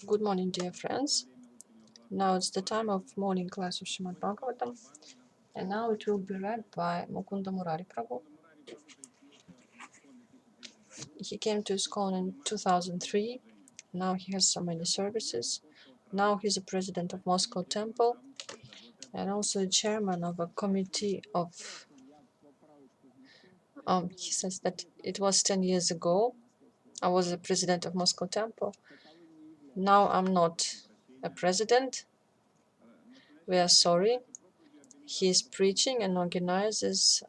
Good morning, dear friends. Now it's the time of morning class of Srimad-Bhagavatam, and now it will be read by Mukunda Murari Prabhu. He came to ISKCON in 2003. Now he has so many services. Now he's a president of Moscow Temple and also a chairman of a committee of. He says that it was 10 years ago. I was a president of Moscow Temple. Now I'm not a president. We are sorry. He is preaching and organizes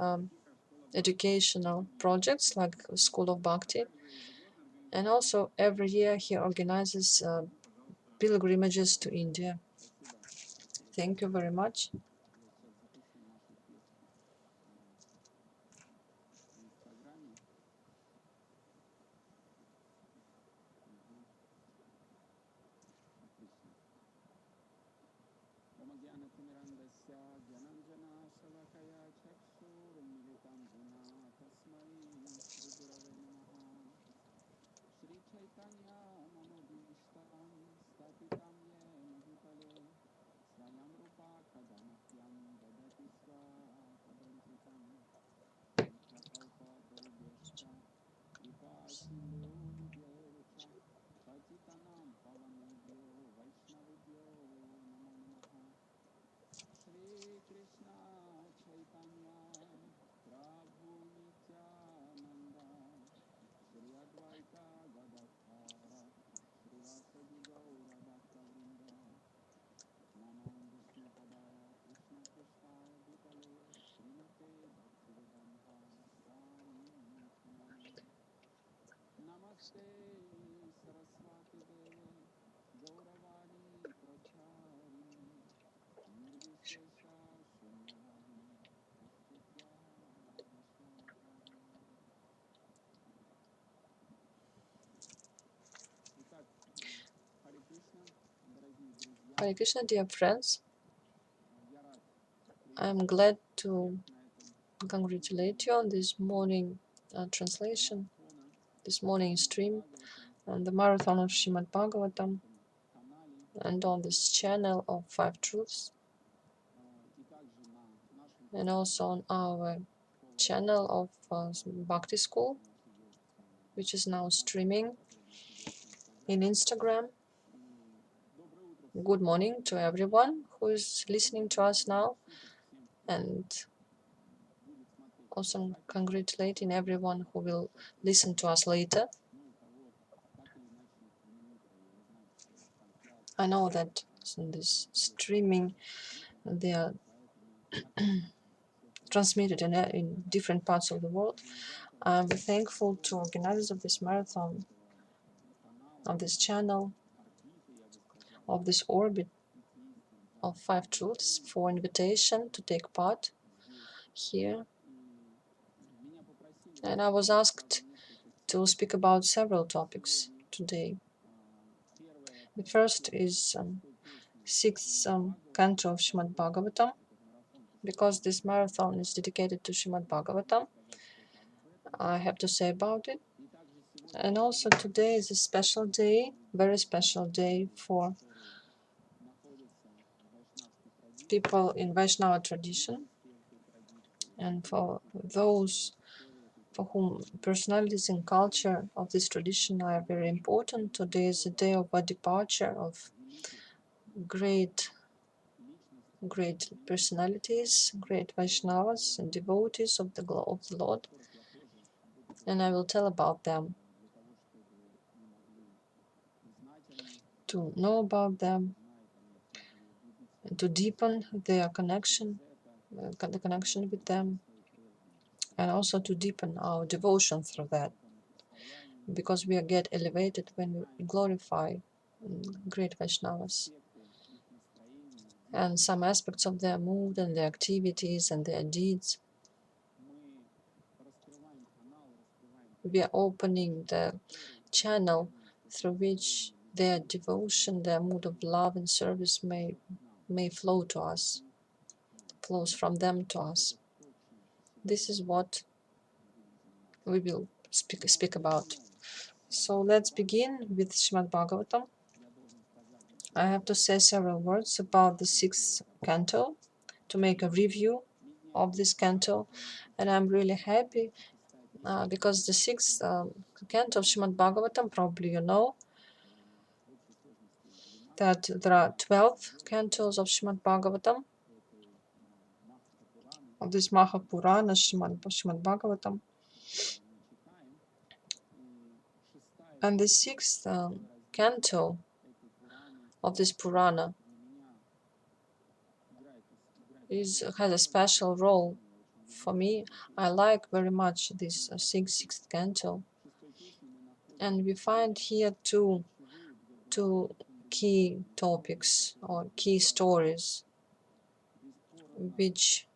educational projects like School of Bhakti. And also every year he organizes pilgrimages to India. Thank you very much. Hare Krishna, dear friends. I'm glad to congratulate you on this morning translation, this morning stream, on the marathon of Srimad-Bhagavatam, and on this channel of Five Truths, and also on our channel of Bhakti School, which is now streaming in Instagram. Good morning to everyone who is listening to us now, and also congratulating everyone who will listen to us later. I know that in this streaming they are transmitted in different parts of the world. I'm thankful to organizers of this marathon, of this channel, of this orbit of Five Truths for invitation to take part here. And I was asked to speak about several topics today. The first is sixth canto of Srimad-Bhagavatam, because this marathon is dedicated to Srimad-Bhagavatam. I have to say about it. And also today is a special day, very special day for people in Vaishnava tradition, and for those for whom personalities and culture of this tradition are very important. Today is a day of a departure of great personalities, great Vaishnavas and devotees of the Lord, and I will tell about them. To know about them, and to deepen their connection, the connection with them, and also to deepen our devotion through that, because we get elevated when we glorify great Vaishnavas. And some aspects of their mood and their activities and their deeds, we are opening the channel through which their devotion, their mood of love and service may flow to us, flows from them to us. This is what we will speak about. So let's begin with Srimad-Bhagavatam. I have to say several words about the sixth canto, to make a review of this canto, and I'm really happy because the sixth canto of Srimad-Bhagavatam, probably you know that there are 12 cantos of Srimad-Bhagavatam, of this Mahapurana Srimad-Bhagavatam, and the sixth canto of this Purana has a special role for me. I like very much this sixth canto, and we find here two key topics or key stories which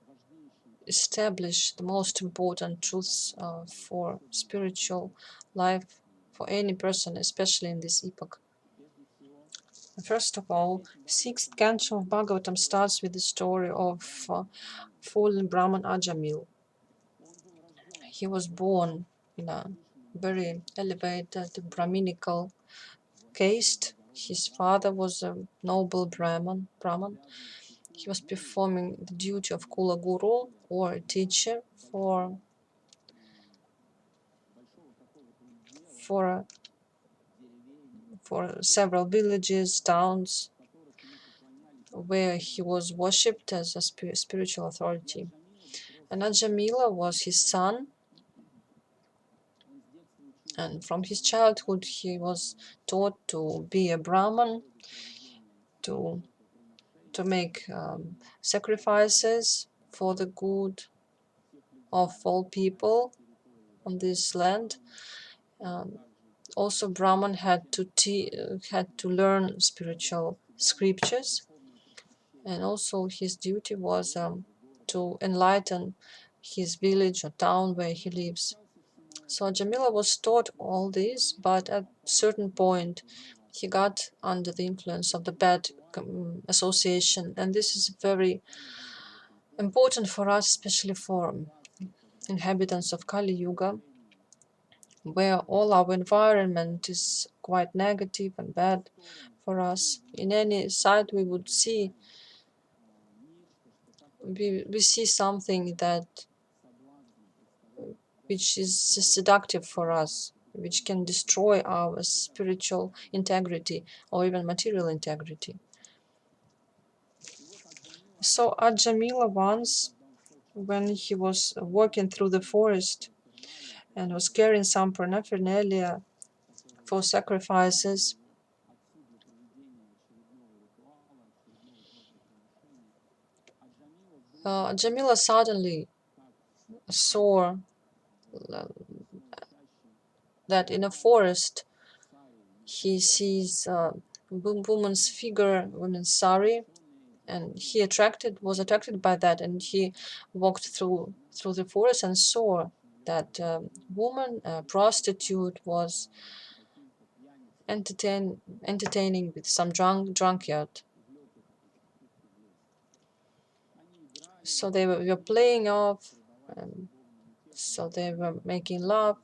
establish the most important truths for spiritual life for any person, especially in this epoch. First of all, sixth canto of Bhagavatam starts with the story of fallen Brahman Ajamil. He was born in a very elevated Brahminical caste. His father was a noble Brahman. He was performing the duty of Kula Guru, or a teacher, for several villages, towns, where he was worshipped as a spiritual authority. And Ajamila was his son, and from his childhood he was taught to be a Brahman, to make sacrifices for the good of all people on this land. Also, Brahman had to learn spiritual scriptures, and also his duty was to enlighten his village or town where he lives. So Jamila was taught all this, but at a certain point he got under the influence of the bad association, and this is very important for us, especially for inhabitants of Kali Yuga, where all our environment is quite negative and bad for us. In any side we would see, we see something which is seductive for us, which can destroy our spiritual integrity or even material integrity. So Ajamila once, when he was walking through the forest and was carrying some paraphernalia for sacrifices, Jamila suddenly saw that in a forest he sees a woman's figure, woman's sari, and he was attracted by that, and he walked through the forest and saw that woman, a prostitute, was entertaining with some drunkard. So they were playing off, so they were making love,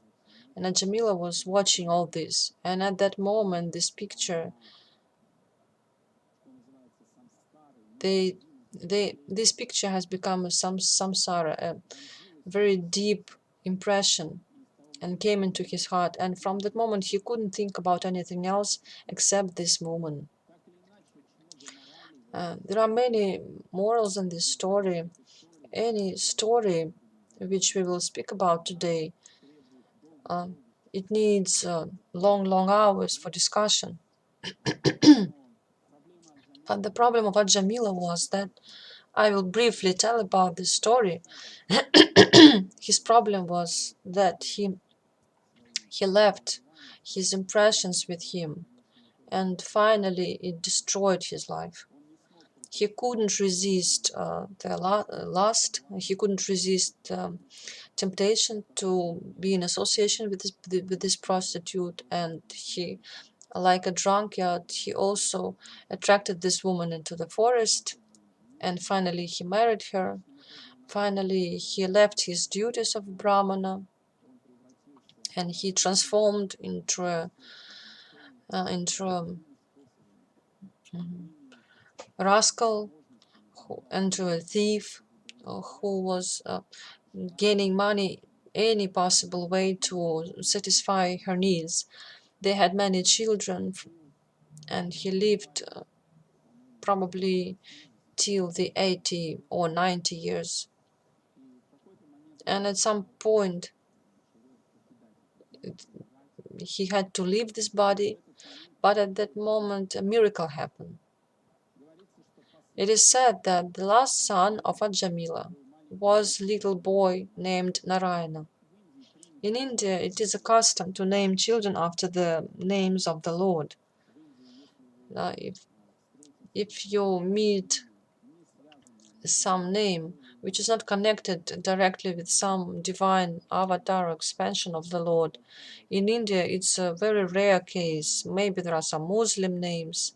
and Jamila was watching all this. And at that moment, this picture, this picture has become a samsara, a very deep impression, and came into his heart. And from that moment, he couldn't think about anything else except this woman. There are many morals in this story. Any story which we will speak about today, it needs long hours for discussion. But the problem of Ajamila was that, I will briefly tell about this story. His problem was that he left his impressions with him, and finally it destroyed his life. He couldn't resist the lust. He couldn't resist temptation to be in association with this prostitute, and he, like a drunkard, he also attracted this woman into the forest, and finally he married her. Finally he left his duties of Brahmana, and he transformed into a rascal and a thief who was gaining money any possible way to satisfy her needs. They had many children, and he lived probably till the 80 or 90 years. And at some point, he had to leave this body, but at that moment, a miracle happened. It is said that the last son of Ajamila was a little boy named Narayana. In India, it is a custom to name children after the names of the Lord. If you meet some name which is not connected directly with some divine avatar or expansion of the Lord, in India it's a very rare case. Maybe there are some Muslim names.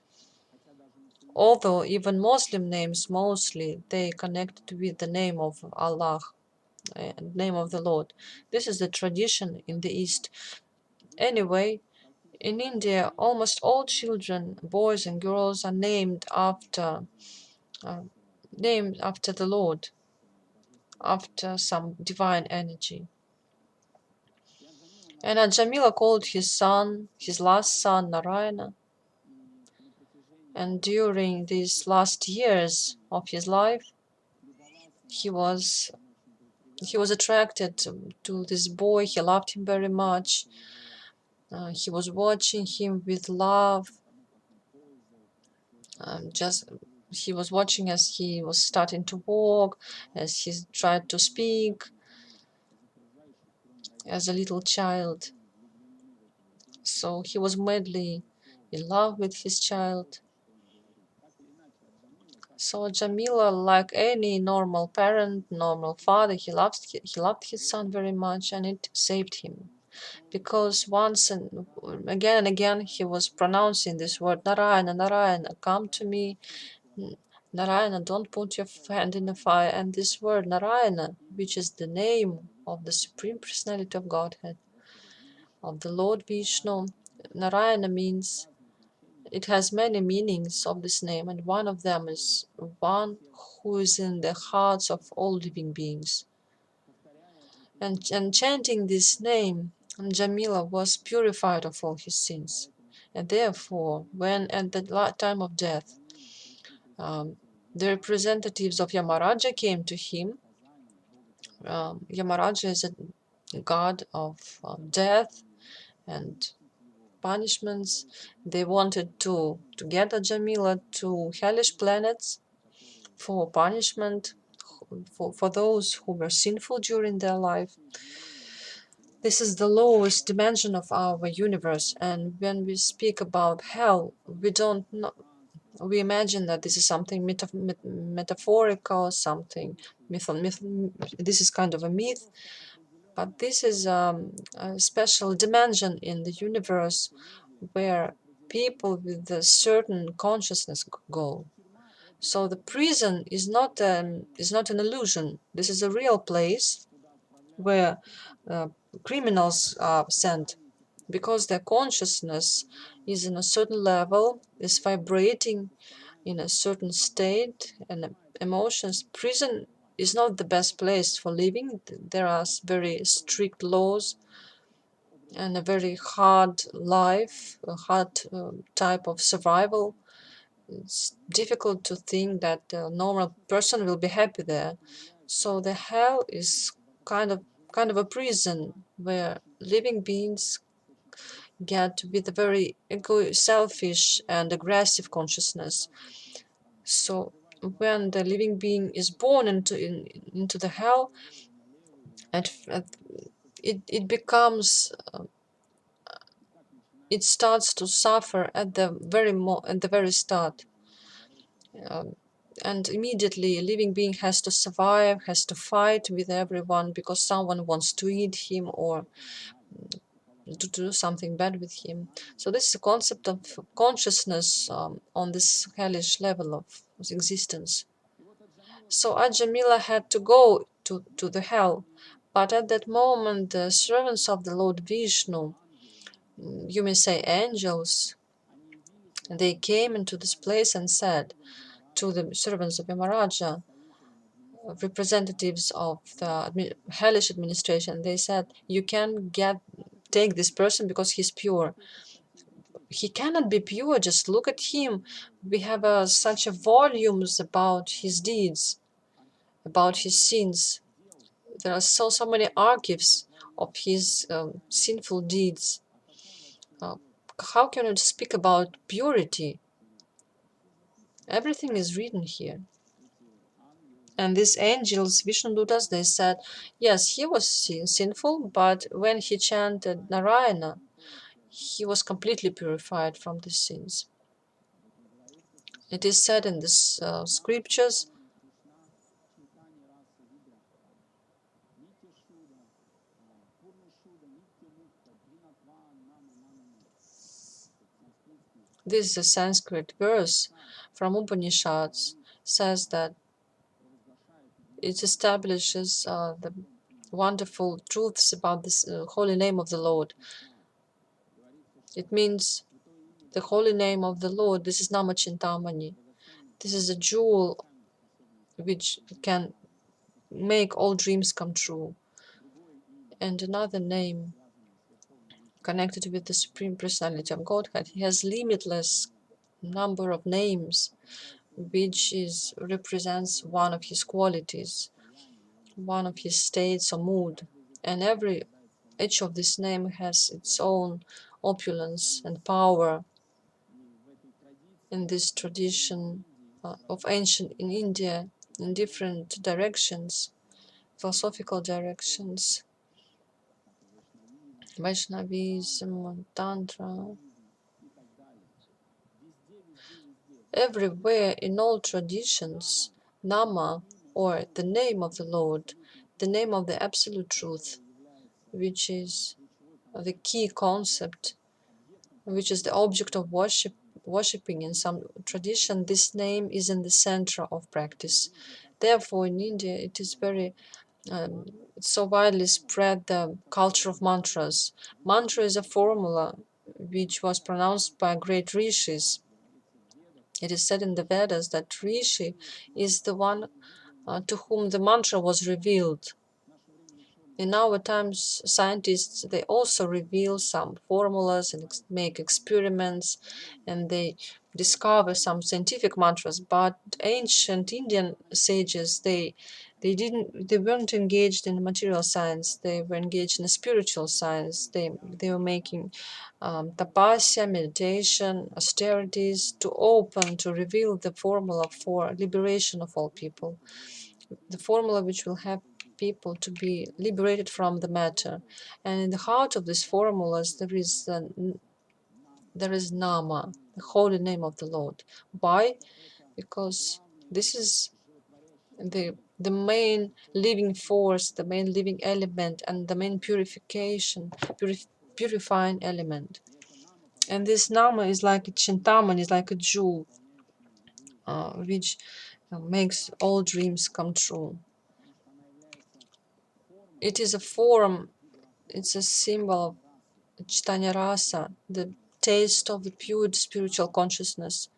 Although even Muslim names mostly they connected with the name of Allah, name of the Lord. This is the tradition in the East. Anyway, in India, almost all children, boys and girls, are named after the Lord, after some divine energy. And Ajamila called his last son, Narayana. And during these last years of his life, he was attracted to this boy. He loved him very much. He was watching him with love. He was watching as he was starting to walk, as he tried to speak as a little child. So he was madly in love with his child. So Jamila, like any normal parent, normal father, he loved his son very much, and it saved him. Because once and again he was pronouncing this word, Narayana, Narayana, come to me. Narayana, don't put your hand in the fire. And this word Narayana, which is the name of the Supreme Personality of Godhead, of the Lord Vishnu, Narayana means, it has many meanings of this name, and one of them is one who is in the hearts of all living beings. And chanting this name, Jamila was purified of all his sins. And therefore, when at the time of death, the representatives of Yamaraja came to him. Yamaraja is a god of death and punishments. They wanted to get Jamila to hellish planets for punishment for those who were sinful during their life. This is the lowest dimension of our universe, and when we speak about hell, we don't know. We imagine that this is something metaphorical, something this is kind of a myth, but this is a special dimension in the universe where people with a certain consciousness go. So the prison is not an illusion. This is a real place where criminals are sent because their consciousness is in a certain level, is vibrating in a certain state and emotions. Prison is not the best place for living. There are very strict laws and a very hard life, a hard type of survival. It's difficult to think that a normal person will be happy there. So the hell is kind of a prison where living beings get with a very selfish and aggressive consciousness. So when the living being is born into the hell, it becomes it starts to suffer at the very start. And immediately a living being has to survive, has to fight with everyone because someone wants to eat him or to do something bad with him. So this is a concept of consciousness on this hellish level of existence. So Ajamila had to go to the hell, but at that moment the servants of the Lord Vishnu, you may say angels, They came into this place and said to the servants of Yamaraja, representatives of the hellish administration, they said, you can take this person because he's pure. He cannot be pure, just look at him. We have such a volumes about his deeds, about his sins. There are so many archives of his sinful deeds. How can you speak about purity? Everything is written here. And these angels, Vishnudutas, they said, yes, he was sinful, but when he chanted Narayana, he was completely purified from the sins. It is said in the scriptures, this is a Sanskrit verse from Upanishads, says that it establishes the wonderful truths about this holy name of the Lord. It means the holy name of the Lord. This is Namachintamani. This is a jewel which can make all dreams come true. And another name connected with the Supreme Personality of Godhead, he has limitless number of names, which represents one of his qualities, one of his states or mood. And each of this name has its own opulence and power. In this tradition of ancient in India, in different directions, philosophical directions, Vaishnavism, Tantra, everywhere in all traditions, Nama, or the name of the Lord, the name of the absolute truth, which is the key concept, which is the object of worshipping in some tradition, this name is in the center of practice. Therefore, in India, it is very so widely spread the culture of mantras. Mantra is a formula which was pronounced by great rishis. It is said in the Vedas that Rishi is the one to whom the mantra was revealed. In our times, scientists, they also reveal some formulas and make experiments, and they discover some scientific mantras. But ancient Indian sages, they weren't engaged in material science. They were engaged in spiritual science. They were making tapasya, meditation, austerities to reveal the formula for liberation of all people, the formula which will have people to be liberated from the matter. And in the heart of these formulas, there is Nama, the holy name of the Lord. Why? Because this is the main living force, the main living element, and the main purifying element. And this Nama is like a Chintaman, is like a jewel, which makes all dreams come true. It is a form, it's a symbol of Chaitanya Rasa, the taste of the pure spiritual consciousness.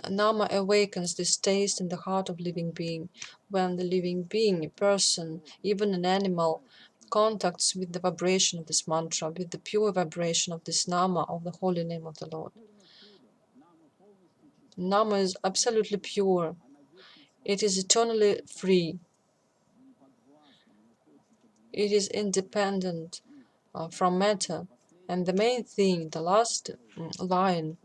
Nama awakens this taste in the heart of living being. When the living being, a person, even an animal, contacts with the vibration of this mantra, with the pure vibration of this Nama, of the holy name of the Lord. Nama is absolutely pure. It is eternally free. It is independent from matter. And the main thing, the last line,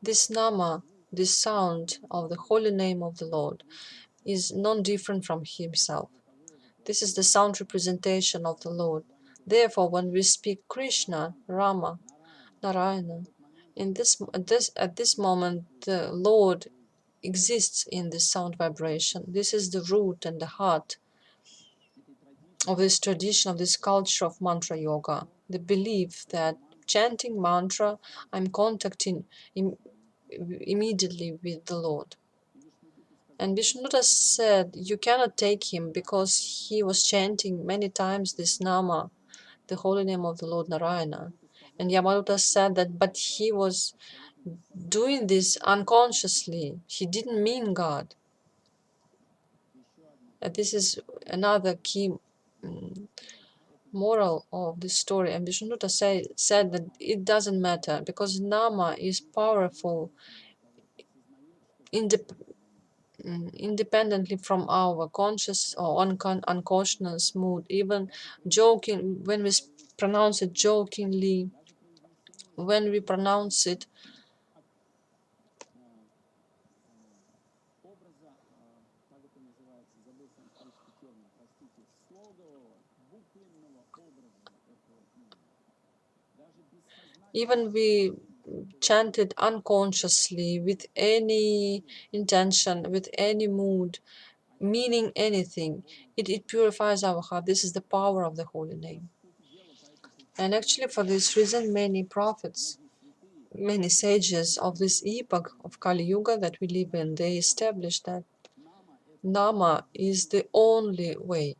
this Nama, this sound of the holy name of the Lord, is non-different from himself. This is the sound representation of the Lord. Therefore, when we speak Krishna, Rama, Narayana, at this moment, the Lord exists in this sound vibration. This is the root and the heart of this tradition, of this culture of mantra yoga. The belief that chanting mantra, I'm contacting immediately with the Lord. And Vishnudas said, you cannot take him because he was chanting many times this Nama, the holy name of the Lord Narayana. And Yamaruta said that, but he was doing this unconsciously. He didn't mean God. And this is another key moral of this story. And Vishnuta said that it doesn't matter because Nama is powerful independently from our conscious or unconscious mood. Even joking, when we pronounce it jokingly, when we pronounce it even we chant it unconsciously with any intention, with any mood, meaning anything, it purifies our heart. This is the power of the holy name. And actually, for this reason, many prophets, many sages of this epoch of Kali Yuga that we live in, they established that Nama is the only way.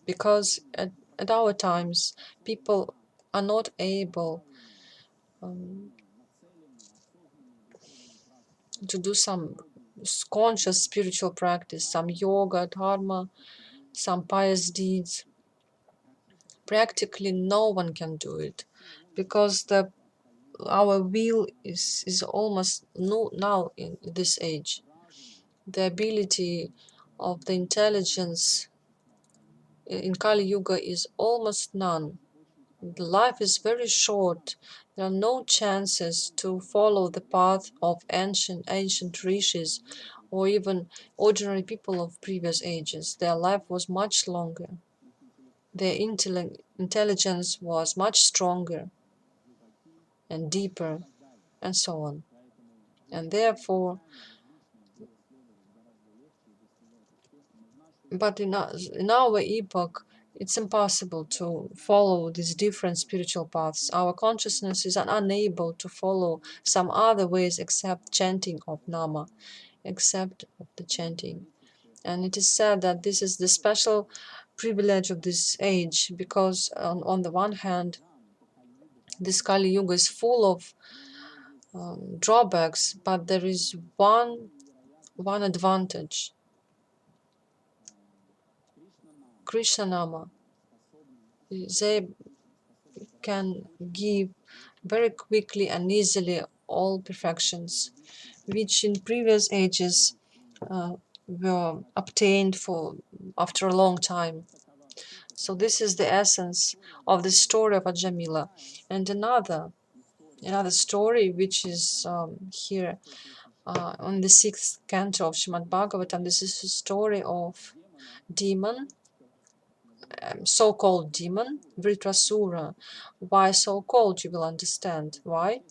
Because at our times, people are not able to do some conscious spiritual practice, some yoga, dharma, some pious deeds. Practically no one can do it because our will is almost no now in this age. The ability of the intelligence in Kali Yuga is almost none. The life is very short. There are no chances to follow the path of ancient rishis or even ordinary people of previous ages. Their life was much longer. Their intelligence was much stronger and deeper, and so on. And therefore, but in our epoch, it's impossible to follow these different spiritual paths. Our consciousness is unable to follow some other ways except chanting of Nama, except of the chanting. And it is said that this is the special privilege of this age because on the one hand, this Kali Yuga is full of drawbacks, but there is one advantage. Krishna Nama. They can give very quickly and easily all perfections, which in previous ages were obtained after a long time. So this is the essence of the story of Ajamila. And another story which is here on the 6th canto of Srimad-Bhagavatam. This is a story of demon, so-called demon, Vritrasura. Why so-called? You will understand why.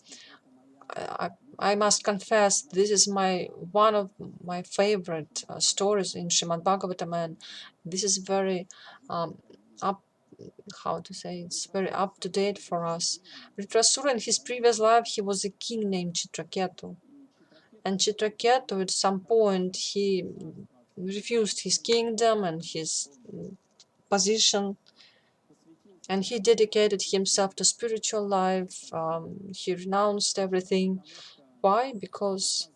I must confess, this is one of my favorite stories in Srimad-Bhagavatam, and this is very it's very up to date for us. Vritrasura, in his previous life, he was a king named Chitraketu. And Chitraketu, at some point, he refused his kingdom and his position, and he dedicated himself to spiritual life. He renounced everything. Why? Because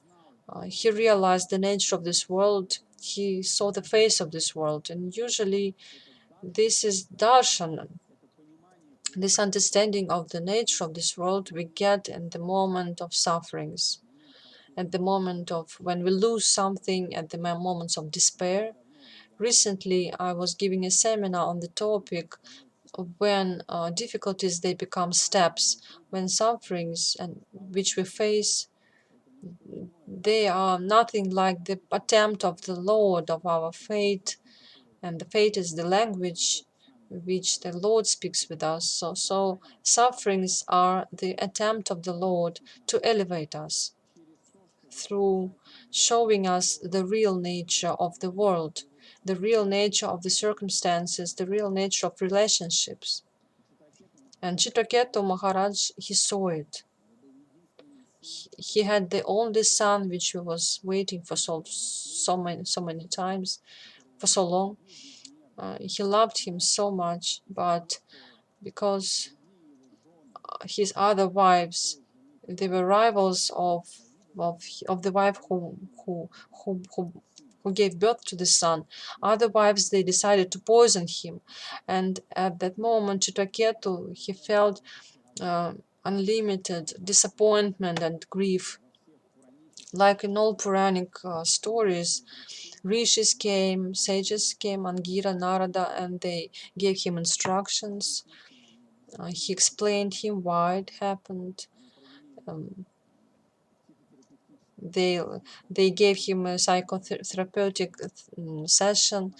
he realized the nature of this world. He saw the face of this world, and usually this is darshan. This understanding of the nature of this world we get in the moment of sufferings, at the moment of when we lose something, at the moments of despair. Recently, I was giving a seminar on the topic of when difficulties they become steps, when sufferings and which we face, they are nothing like the attempt of the Lord of our fate, and the fate is the language which the Lord speaks with us. So sufferings are the attempt of the Lord to elevate us through showing us the real nature of the world, the real nature of the circumstances, the real nature of relationships. And Chitraketu Maharaj, he saw it. He had the only son which he was waiting for so many times, for so long. He loved him so much, but because his other wives, they were rivals of the wife who gave birth to the son. Other wives, they decided to poison him, and at that moment, Chitraketu, he felt unlimited disappointment and grief. Like in all Puranic stories, rishis came, sages came, Angira, Narada, and they gave him instructions. He explained him why it happened. Um, they they gave him a psychotherapeutic session,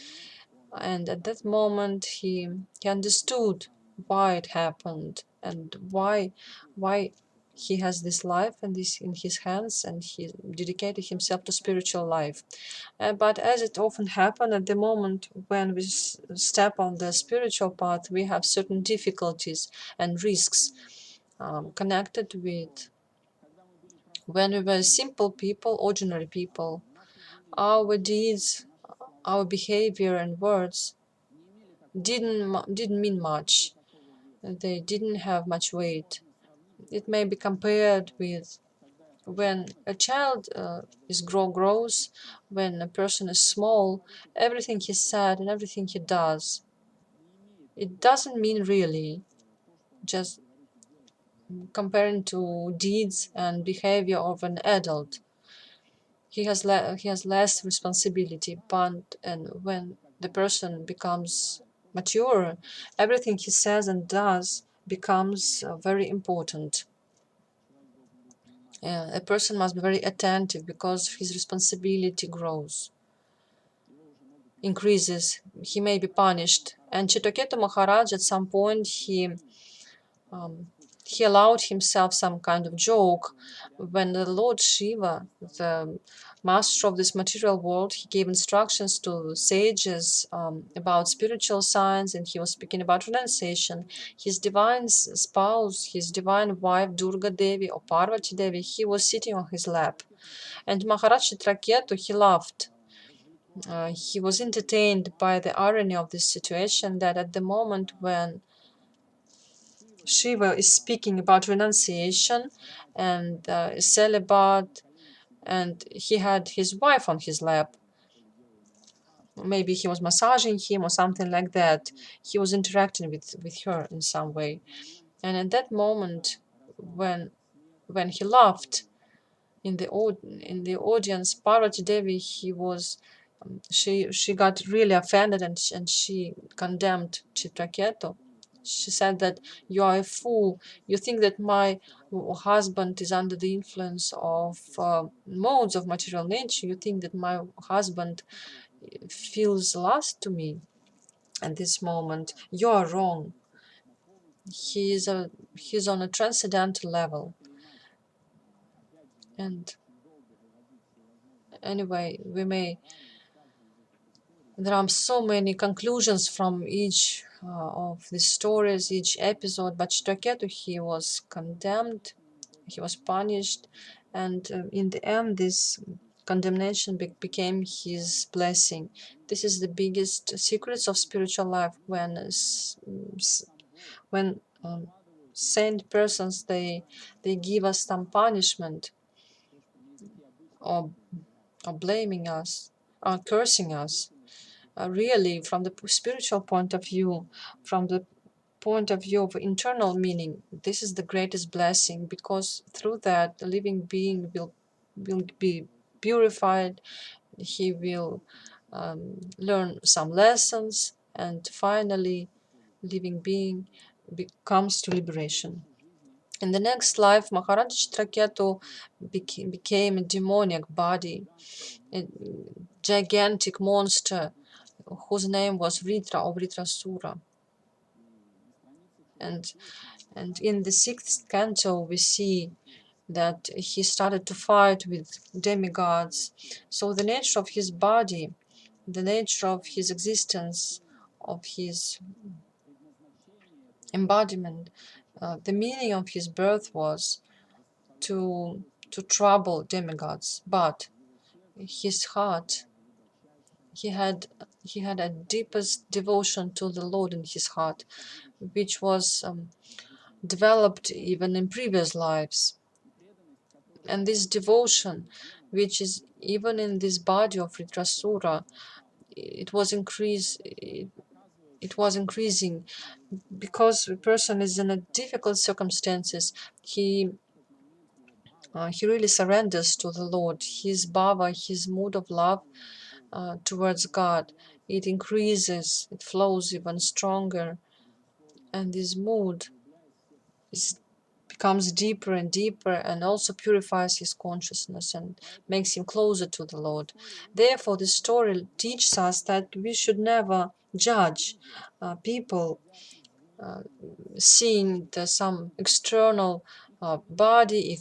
and at that moment he understood why it happened and why he has this life and this in his hands, and he dedicated himself to spiritual life. But as it often happens at the moment when we step on the spiritual path, we have certain difficulties and risks connected with. When we were simple people, ordinary people, our deeds, our behavior and words didn't mean much. They didn't have much weight. It may be compared with when a child grows, when a person is small, everything he said and everything he does, it doesn't mean really, just comparing to deeds and behavior of an adult. He has less responsibility, but and when the person becomes mature, everything he says and does becomes very important. A person must be very attentive because his responsibility grows, increases. He may be punished. And Chitraketu Maharaj, at some point, he allowed himself some kind of joke when the Lord Shiva, the master of this material world, he gave instructions to sages about spiritual science, and he was speaking about renunciation. His divine spouse, his divine wife Durga Devi or Parvati Devi, he was sitting on his lap, and Maharaj Chitraketu, he laughed. He was entertained by the irony of this situation, that at the moment when Shiva is speaking about renunciation and celibate, and he had his wife on his lap. Maybe he was massaging him or something like that. He was interacting with her in some way. And at that moment, when he laughed in the audience, Parvati Devi, she got really offended, and she condemned Chitraketu. She said that you are a fool. You think that my husband is under the influence of modes of material nature. You think that my husband feels lust to me at this moment. You are wrong. He's on a transcendental level. And anyway, there are so many conclusions from each of these stories, each episode, but Chitraketu, he was condemned, he was punished, and in the end, this condemnation became his blessing. This is the biggest secrets of spiritual life, when saint persons, they give us some punishment, or blaming us, or cursing us. Really, from the spiritual point of view, from the point of view of internal meaning, this is the greatest blessing, because through that the living being will be purified. He will learn some lessons, and finally living being comes to liberation. In the next life, Maharaj Chitraketu became a demoniac body, a gigantic monster whose name was Vritra or Vritrasura. And in the 6th canto, we see that he started to fight with demigods. So the nature of his body, the nature of his existence, of his embodiment, the meaning of his birth was to trouble demigods. But his heart, he had a deepest devotion to the Lord in his heart. which was developed even in previous lives. And this devotion, which is even in this body of Ritrasura, it was increasing because the person is in a difficult circumstances. He really surrenders to the Lord. His bhava, his mood of love towards God, it increases, it flows even stronger, and this mood becomes deeper and deeper, and also purifies his consciousness and makes him closer to the Lord. Therefore, this story teaches us that we should never judge people seeing some external body,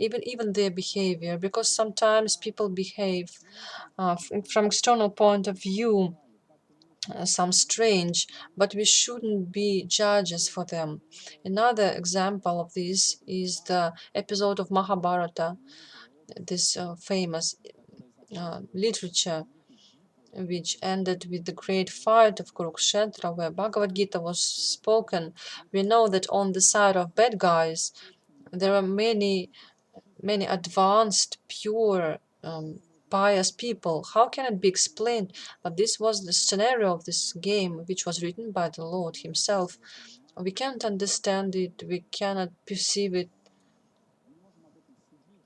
even their behavior, because sometimes people behave from external point of view some strange, but we shouldn't be judges for them. Another example of this is the episode of Mahabharata, this famous literature which ended with the great fight of Kurukshetra, where Bhagavad Gita was spoken. We know that on the side of bad guys there are many advanced, pure, pious people. How can it be explained? But this was the scenario of this game, which was written by the Lord Himself. We can't understand it, we cannot perceive it,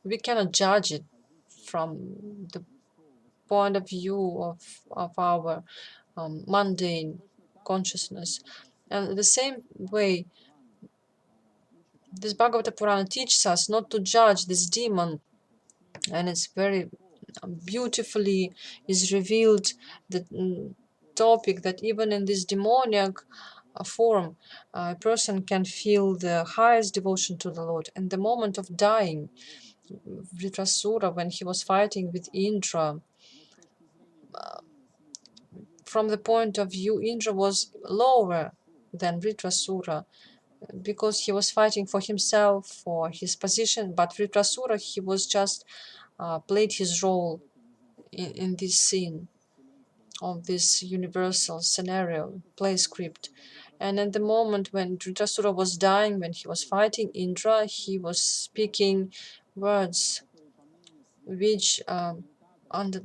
we cannot judge it from the point of view of our mundane consciousness. And the same way, this Bhagavata Purana teaches us not to judge this demon, and it's very beautifully is revealed the topic that even in this demoniac form, a person can feel the highest devotion to the Lord. In the moment of dying, Vritrasura, when he was fighting with Indra, from the point of view, Indra was lower than Vritrasura because he was fighting for himself, for his position. But Vritrasura, he was just played his role in this scene of this universal scenario, play script. And at the moment when Dhritarashtra was dying, when he was fighting Indra, he was speaking words which, under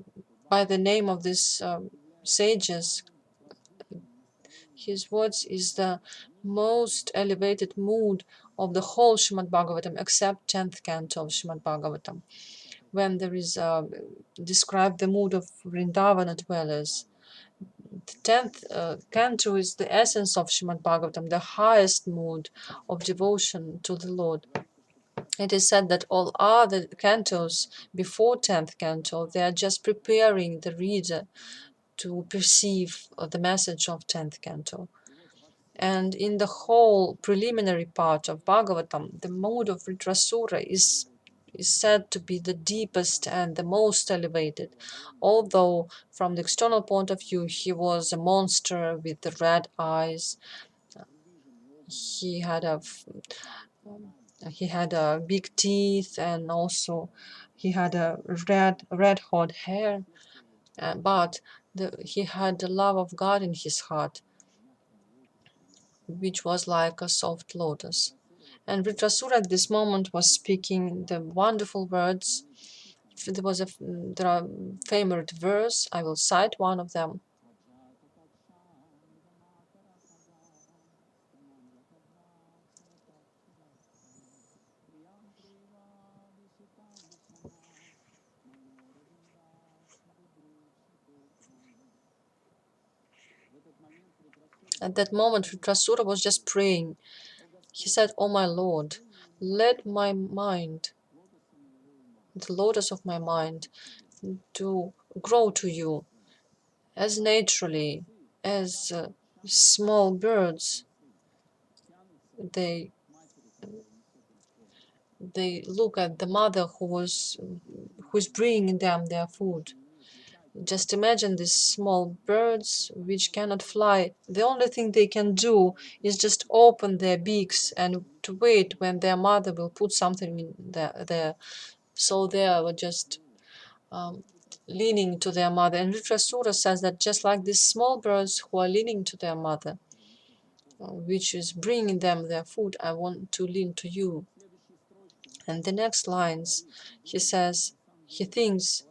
by the name of these sages, his words is the most elevated mood of the whole Srimad-Bhagavatam, except 10th canto of Srimad-Bhagavatam, when there is described the mood of Vrindavana dwellers. The 10th canto is the essence of Srimad-Bhagavatam, the highest mood of devotion to the Lord. It is said that all other cantos before 10th canto, they are just preparing the reader to perceive the message of 10th canto. And in the whole preliminary part of Bhagavatam, the mood of Vritrasura is said to be the deepest and the most elevated. Although from the external point of view, he was a monster with the red eyes. He had a big teeth, and also he had a red hot hair. But he had the love of God in his heart, which was like a soft lotus. And Vritrasura at this moment was speaking the wonderful words. There are favorite verse. I will cite one of them. At that moment, Vritrasura was just praying. He said, "Oh my Lord, let my mind, the lotus of my mind, to grow to you as naturally as small birds. They look at the mother who is bringing them their food. Just imagine these small birds which cannot fly. The only thing they can do is just open their beaks and to wait when their mother will put something in there. So they are just leaning to their mother. And Vritrasura says that just like these small birds who are leaning to their mother, which is bringing them their food, I want to lean to you. And the next lines, he says, he thinks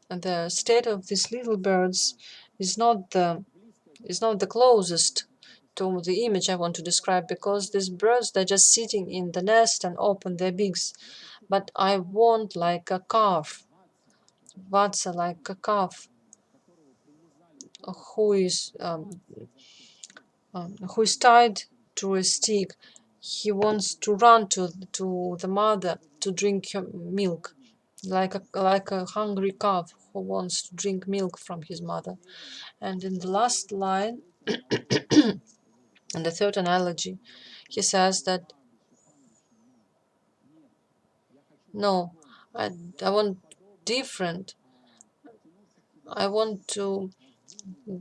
the state of these little birds is not the closest to the image I want to describe, because these birds, they're just sitting in the nest and open their beaks. But I want like a calf, what's like a calf who is tied to a stick. He wants to run to the mother to drink milk, like a hungry calf who wants to drink milk from his mother. And in the last line, in the third analogy, he says that no, I want different. I want to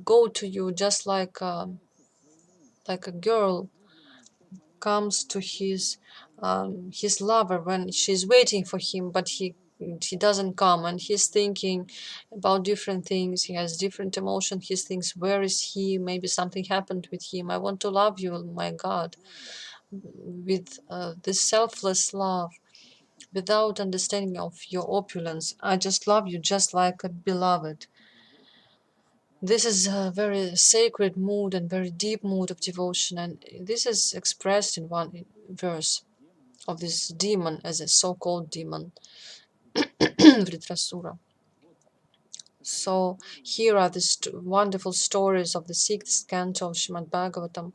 go to you just like a girl comes to his lover when she's waiting for him, but he doesn't come, and he's thinking about different things. He has different emotion. He thinks, where is he? Maybe something happened with him. I want to love you, my God, with this selfless love, without understanding of your opulence. I just love you just like a beloved. This is a very sacred mood and very deep mood of devotion, and this is expressed in one verse of this demon, as a so-called demon, Vritrasura. So here are the wonderful stories of the sixth canto of Srimad-Bhagavatam,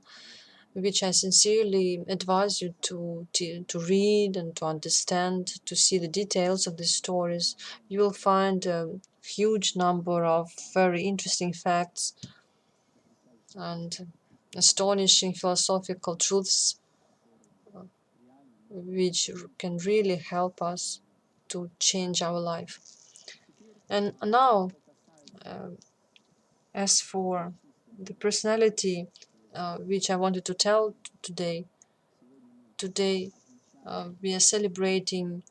which I sincerely advise you to read and to understand, to see the details of these stories. You will find a huge number of very interesting facts and astonishing philosophical truths, which can really help us to change our life. And now, as for the personality which I wanted to tell today, we are celebrating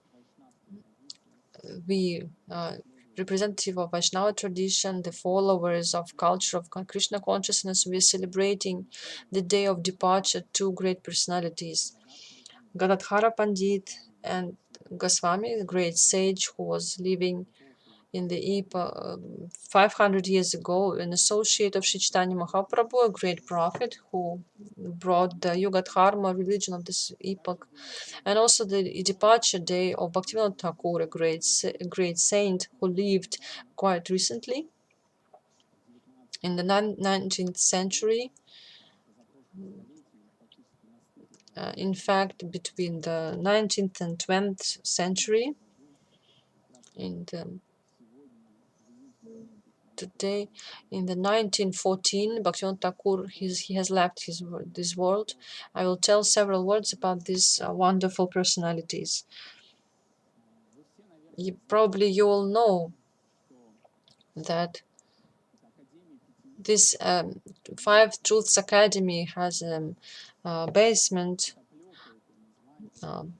representative of Vaishnava tradition, the followers of culture of Krishna consciousness. We are celebrating the day of departure, two great personalities, Gadadhara Pandit and Goswami, the great sage who was living in the epoch 500 years ago, an associate of Sri Chaitanya Mahaprabhu, a great prophet who brought the Yuga Dharma religion of this epoch, and also the departure day of Bhaktivinoda Thakur, a great saint who lived quite recently in the 19th century. In fact, between the 19th and 20th century, today, in the 1914, Bhaktivinoda Thakur, he has left this world. I will tell several words about these wonderful personalities. Probably you all know that this Five Truths Academy has a basement. The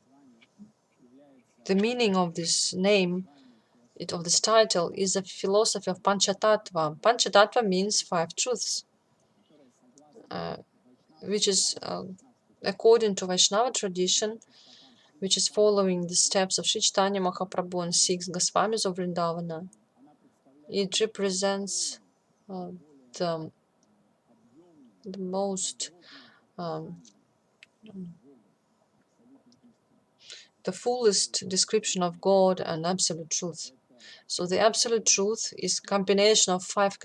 meaning of this name, of this title, is a philosophy of Panchatattva. Panchatattva means five truths, which is according to Vaishnava tradition, which is following the steps of Sri Chaitanya Mahaprabhu and six Goswamis of Vrindavana. It represents the most the fullest description of God and absolute truth. So the absolute truth is combination of five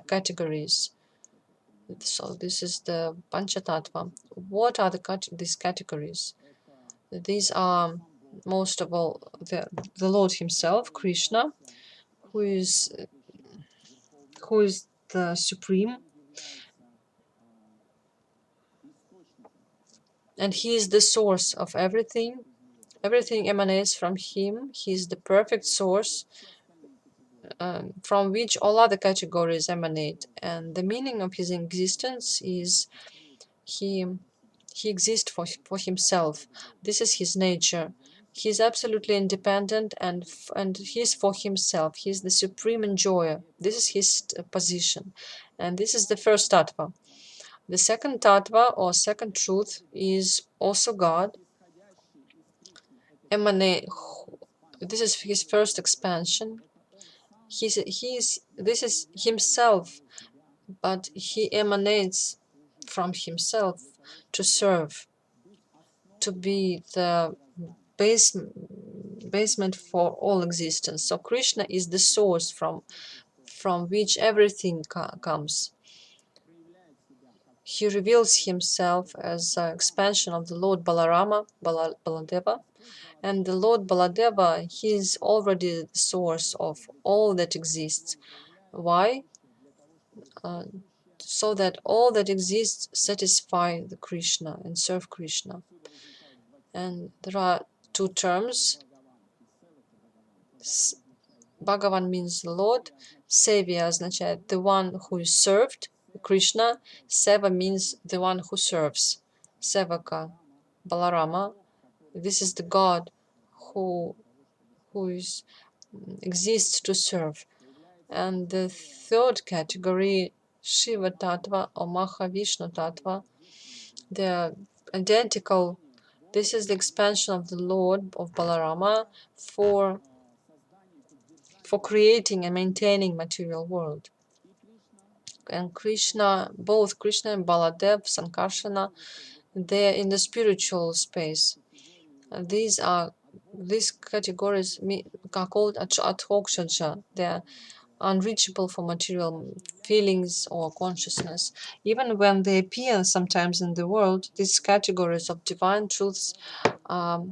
categories. So this is the Panchatattva. What are these categories? These are most of all the Lord Himself, Krishna, who is the supreme, and He is the source of everything. Everything emanates from Him. He is the perfect source from which all other categories emanate. And the meaning of His existence is He exists for Himself. This is His nature. He is absolutely independent, and He is for Himself. He is the supreme enjoyer. This is His position. And this is the first tattva. The second tattva or second truth is also God. This is his first expansion. This is himself, but he emanates from himself to serve, to be the basement for all existence. So Krishna is the source from which everything comes. He reveals himself as an expansion of the Lord Balarama, Baladeva, and the Lord Baladeva, he is already the source of all that exists. Why? So that all that exists satisfy the Krishna and serve Krishna. And there are two terms. Bhagavan means Lord. Sevya означает the one who is served, Krishna. Seva means the one who serves, Sevaka, Balarama. This is the God who exists to serve. And the third category, Shiva Tattva or Mahavishnu Tattva, they are identical. This is the expansion of the Lord of Balarama for creating and maintaining material world. And Krishna, both Krishna and Baladev, Sankarsana, they are in the spiritual space. These categories are called Adhokshaja. They are unreachable for material feelings or consciousness. Even when they appear sometimes in the world, these categories of divine truths are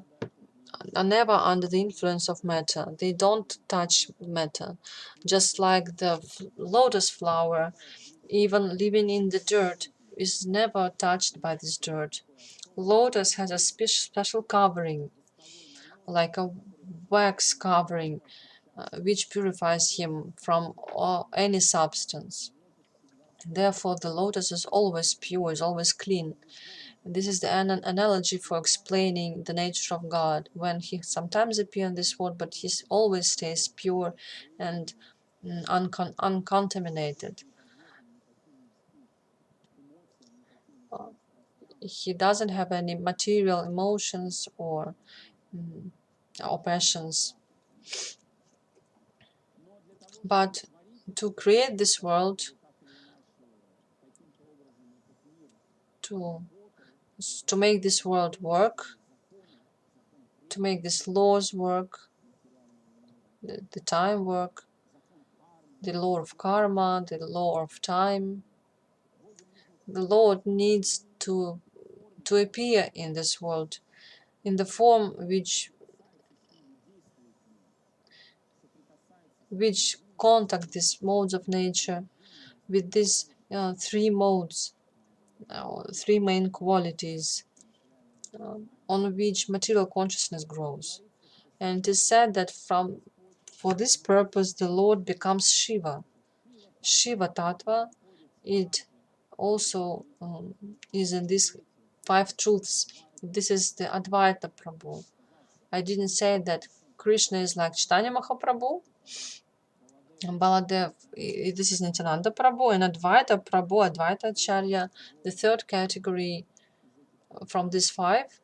never under the influence of matter. They don't touch matter. Just like the lotus flower, even living in the dirt, is never touched by this dirt. Lotus has a special covering, like a wax covering, which purifies him from any substance. Therefore, the lotus is always pure, is always clean. This is the analogy for explaining the nature of God. When he sometimes appears in this world, but he always stays pure and uncontaminated. He doesn't have any material emotions or passions. But to create this world, to make this world work, to make these laws work, the time work, the law of karma, the law of time, the Lord needs to appear in this world in the form which contact these modes of nature with these three modes, three main qualities on which material consciousness grows. And it is said that for this purpose the Lord becomes Shiva. Shiva Tattva, it also is in these five truths. This is the Advaita Prabhu. I didn't say that Krishna is like Chaitanya Mahaprabhu, Baladev, this is Nityananda Prabhu, and Advaita Prabhu, Advaita Acharya, the third category from these five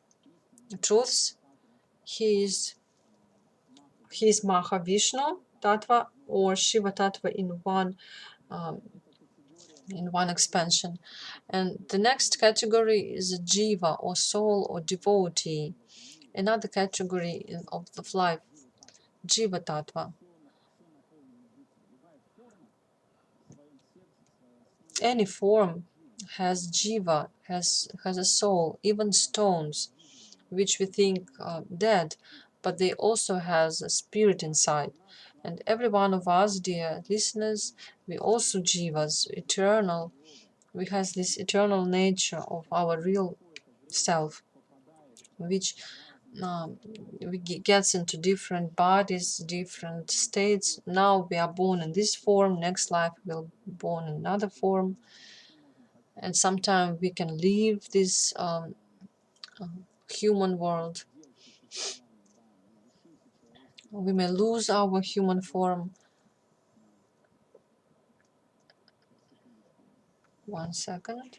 truths. He is Mahavishnu Tattva or Shiva Tattva in one expansion. And the next category is Jiva or soul or devotee, another category of the life, Jiva Tattva. Any form has Jiva, has a soul, even stones, which we think are dead, but they also has a spirit inside. And every one of us, dear listeners, we also Jivas, eternal. We have this eternal nature of our real self, which gets into different bodies, different states. Now we are born in this form, next life we'll be born in another form. And sometimes we can leave this human world. We may lose our human form. One second.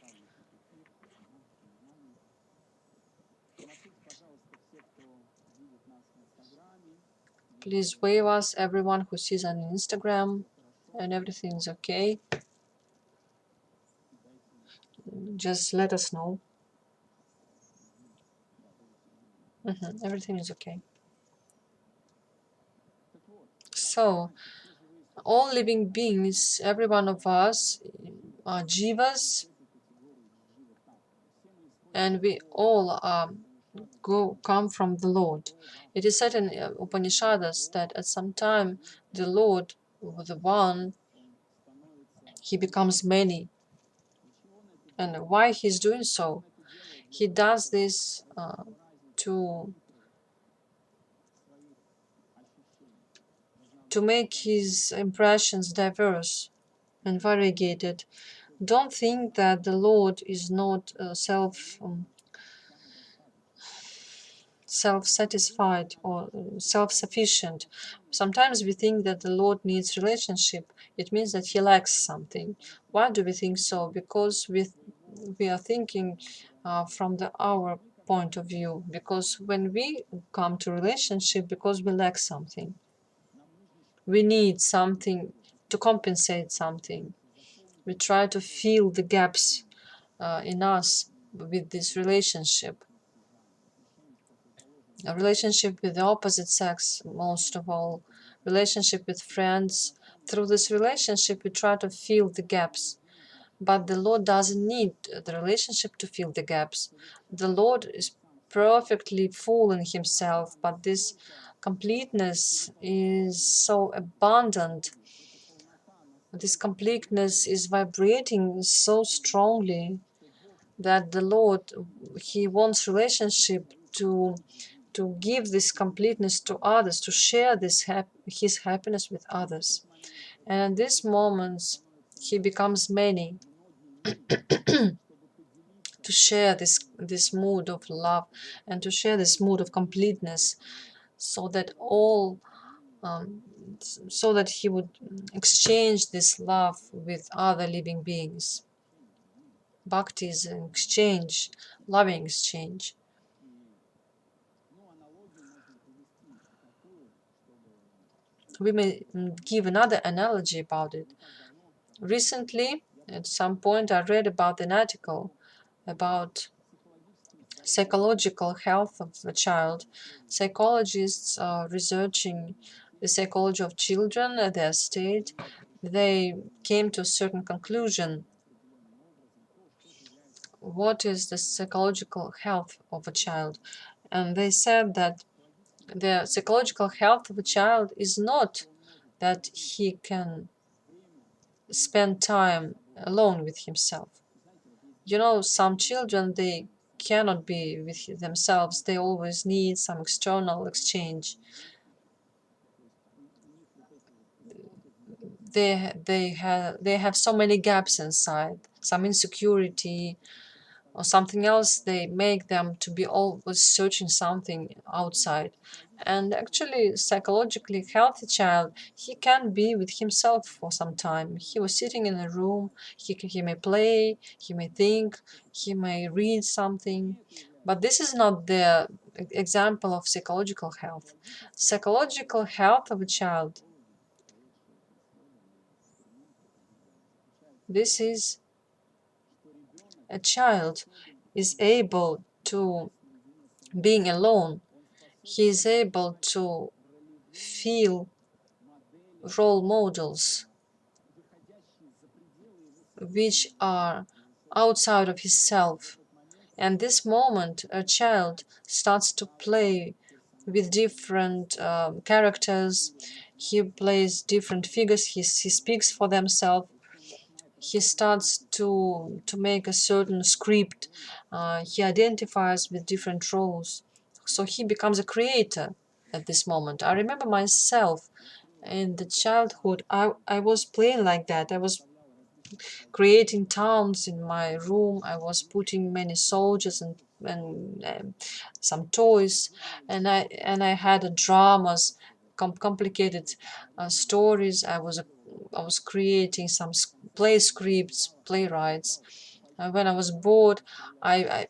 Please wave us, everyone who sees on Instagram, and everything's okay. Just let us know. Everything is okay. So, all living beings, every one of us, are jivas, and we all come from the Lord. It is said in Upanishads that at some time the Lord, the one, he becomes many. And why he's doing so? He does this to make his impressions diverse and variegated. Don't think that the Lord is not self-satisfied or self-sufficient. Sometimes we think that the Lord needs relationship. It means that he lacks something. Why do we think so? Because we are thinking from our point of view. Because when we come to relationship, because we lack something, we need something to compensate something. We try to fill the gaps in us with this relationship. A relationship with the opposite sex, most of all, relationship with friends. Through this relationship, we try to fill the gaps. But the Lord doesn't need the relationship to fill the gaps. The Lord is perfectly full in himself, but this completeness is so abundant. This completeness is vibrating so strongly that the Lord, he wants relationship to give this completeness to others, to share this his happiness with others. And in these moments, he becomes many to share this mood of love and to share this mood of completeness, so that all so that he would exchange this love with other living beings. Bhakti is an exchange, loving exchange. We may give another analogy about it. Recently, at some point, I read about an article about psychological health of a child. Psychologists are researching the psychology of children at their state. They came to a certain conclusion. What is the psychological health of a child? And they said that the psychological health of a child is not that he can spend time alone with himself. You know, some children, they cannot be with themselves. They always need some external exchange. They have so many gaps inside, some insecurity or something else. They make them to be always searching something outside. And actually, psychologically healthy child, he can be with himself for some time. He was sitting in a room. He may play, he may think, he may read something. But this is not the example of psychological health. Psychological health of a child, this is a child is able to, being alone, he is able to feel role models which are outside of himself. And this moment, a child starts to play with different characters. He plays different figures. He speaks for themselves. He starts to make a certain script. He identifies with different roles. So he becomes a creator at this moment. I remember myself in the childhood. I was playing like that. I was creating towns in my room. I was putting many soldiers and some toys, and I had dramas, complicated stories. I was creating some play scripts, playwrights. When I was bored, I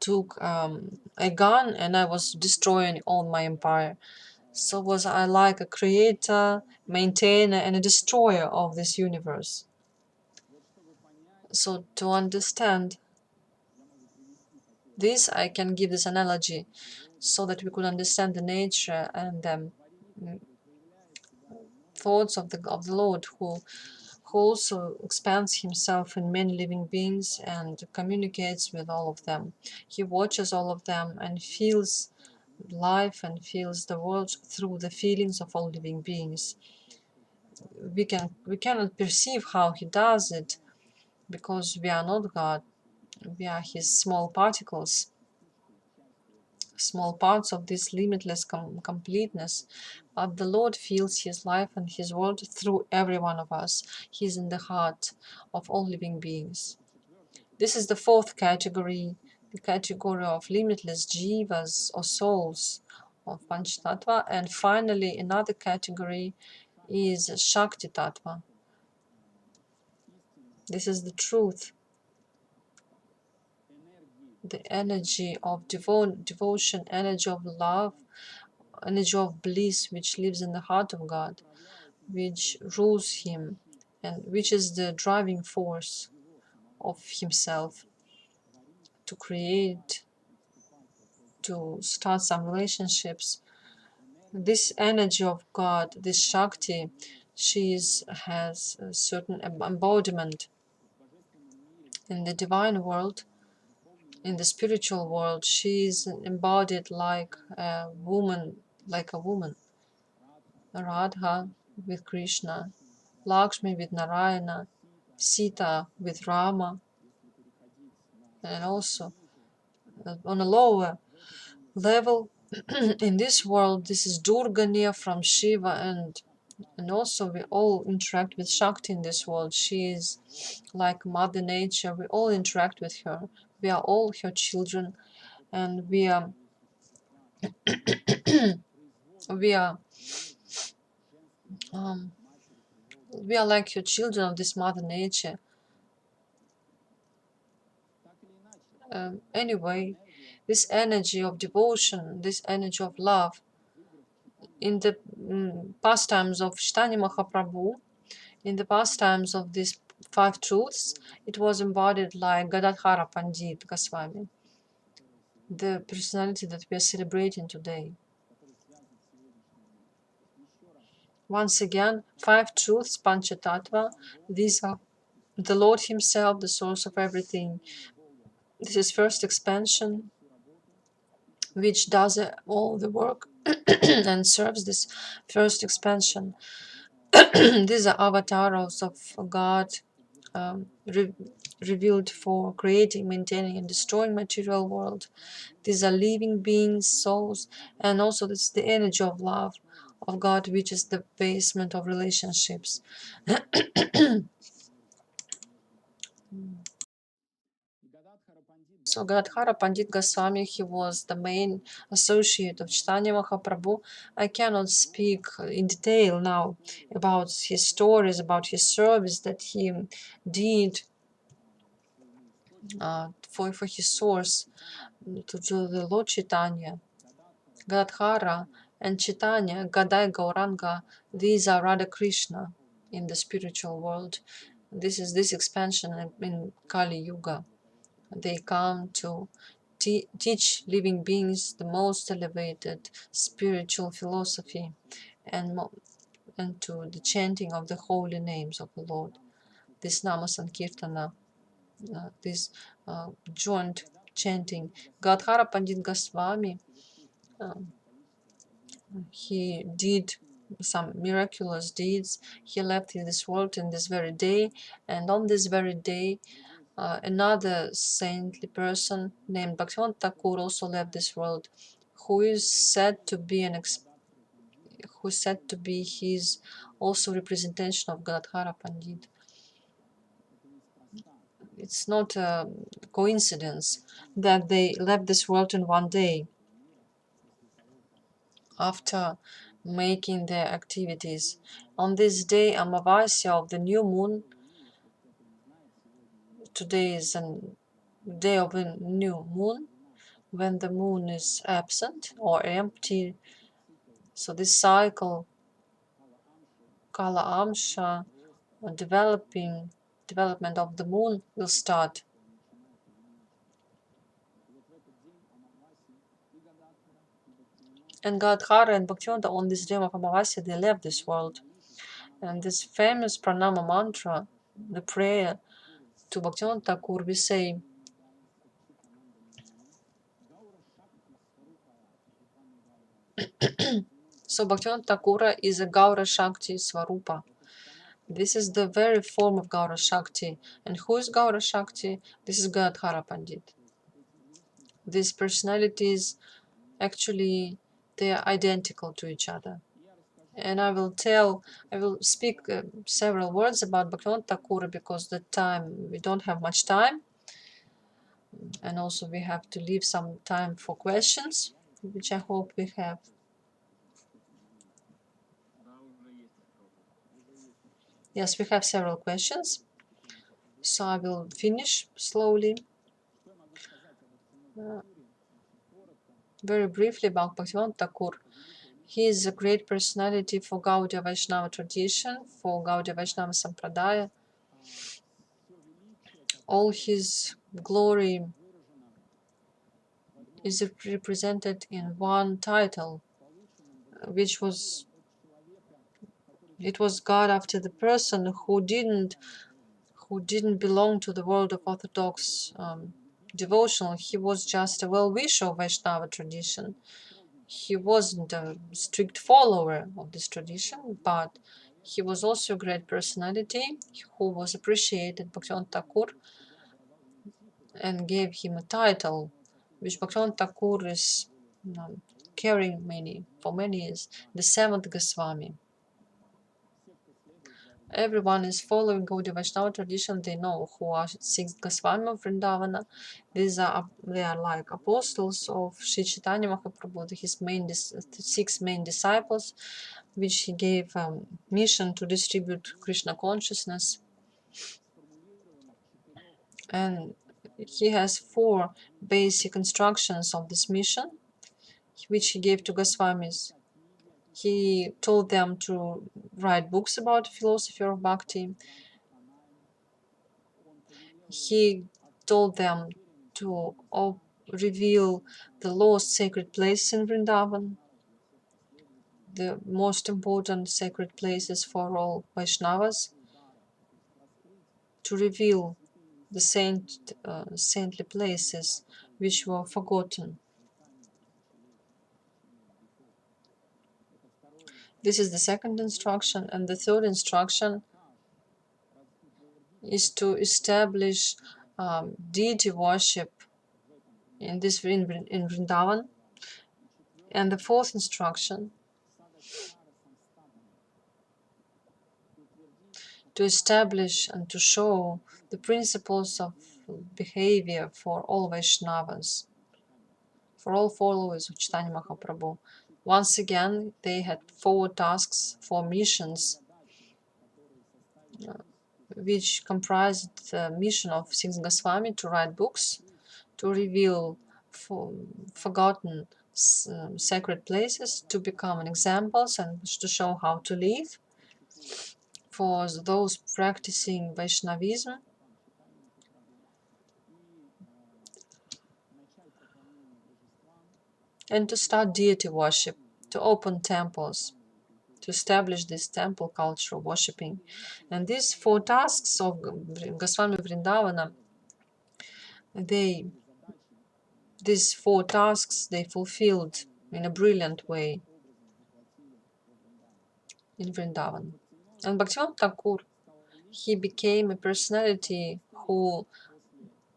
took a gun and I was destroying all my empire. So was I like a creator, maintainer, and a destroyer of this universe. So to understand this, I can give this analogy so that we could understand the nature and the thoughts of the Lord, who also expands himself in many living beings and communicates with all of them. He watches all of them and feels life and feels the world through the feelings of all living beings. We cannot perceive how he does it because we are not God. We are his small particles, small parts of this limitless completeness. But the Lord feels his life and his world through every one of us. He is in the heart of all living beings. This is the fourth category, the category of limitless jivas or souls of Panchatattva. And finally, another category is Shakti Tattva. This is the truth, the energy of devotion, energy of love, energy of bliss, which lives in the heart of God, which rules him, and which is the driving force of himself to create, to start some relationships. This energy of God, this Shakti, has a certain embodiment in the divine world. In the spiritual world, she is embodied like a woman, Radha with Krishna, Lakshmi with Narayana, Sita with Rama, and also on a lower level in this world, this is Durga near from Shiva, and also we all interact with Shakti in this world. She is like Mother Nature. We all interact with her. We are all her children, and we are we are um, we are like her children of this Mother Nature. Anyway, this energy of devotion, this energy of love, in the pastimes of Chaitanya Mahaprabhu, in the pastimes of these five truths, it was embodied like Gadadhara Pandit Goswami, the personality that we are celebrating today. Once again, five truths, Panchatattva, these are the Lord Himself, the source of everything. This is first expansion, which does all the work and serves this first expansion. These are avatars of God, revealed for creating, maintaining, and destroying material world. These are living beings, souls, and also this is the energy of love of God, which is the basement of relationships. So Gadadhara Pandit Goswami, he was the main associate of Chaitanya Mahaprabhu. I cannot speak in detail now about his stories, about his service that he did for his source to the Lord Chaitanya. Gadadhara and Chaitanya, Gadai Gauranga, these are Radha Krishna in the spiritual world. This is this expansion in Kali Yuga. They come to teach living beings the most elevated spiritual philosophy and to the chanting of the holy names of the Lord. This Nama Sankirtana, this joint chanting. Gadhara Pandit Goswami, he did some miraculous deeds. He left this world in this very day, and on this very day, another saintly person named Bhaktivinoda Thakur also left this world, who is said to be his also representation of Gadadhara Pandit. It's not a coincidence that they left this world in one day after making their activities. On this day, Amavasya of the new moon, today is a day of a new moon, when the moon is absent or empty. So this cycle, Kala Amsha, development of the moon will start. And Gadhara and Bhaktivinoda on this day of Amavasya, they left this world. And this famous pranama mantra, the prayer to Bhaktivinoda Thakur, we say, so Bhaktivinoda Thakura is a Gaura Shakti Swarupa. This is the very form of Gaura Shakti. And who is Gaura Shakti? This is Gadhara Pandit. These personalities, actually, they are identical to each other. And I will speak several words about Bhaktivinoda Thakura because we don't have much time. And also we have to leave some time for questions, which I hope we have. Yes, we have several questions. So I will finish slowly. Very briefly about Bhaktivinoda Thakur. He is a great personality for Gaudiya Vaishnava tradition, for Gaudiya Vaishnava Sampradaya. All his glory is represented in one title, which was God after the person who didn't belong to the world of Orthodox devotional. He was just a well-wisher of Vaishnava tradition. He wasn't a strict follower of this tradition, but he was also a great personality who was appreciated Bhaktivinoda Thakur and gave him a title, which Bhaktivinoda Thakur is carrying for many years, the seventh Goswami. Everyone is following Gaudiya Vaishnava tradition. They know who are six Goswami of Vrindavana. They are like apostles of Sri Chaitanya Mahaprabhu, his six main disciples, which he gave mission to distribute Krishna consciousness. And he has 4 basic instructions of this mission, which he gave to Goswamis. He told them to write books about the philosophy of bhakti. He told them to reveal the lost sacred places in Vrindavan, the most important sacred places for all Vaishnavas, to reveal the saintly places which were forgotten. This is the second instruction, and the third instruction is to establish deity worship in Vrindavan. And the fourth instruction, to establish and to show the principles of behavior for all Vaishnavas, for all followers of Chaitanya Mahaprabhu. Once again, they had 4 tasks, 4 missions, which comprised the mission of 6 Goswami to write books, to reveal forgotten sacred places, to become examples and to show how to live for those practicing Vaishnavism, and to start deity worship, to open temples, to establish this temple culture of worshipping. And these 4 tasks of Goswami Vrindavana, these 4 tasks they fulfilled in a brilliant way in Vrindavan. And Bhaktivinoda Thakur, he became a personality who,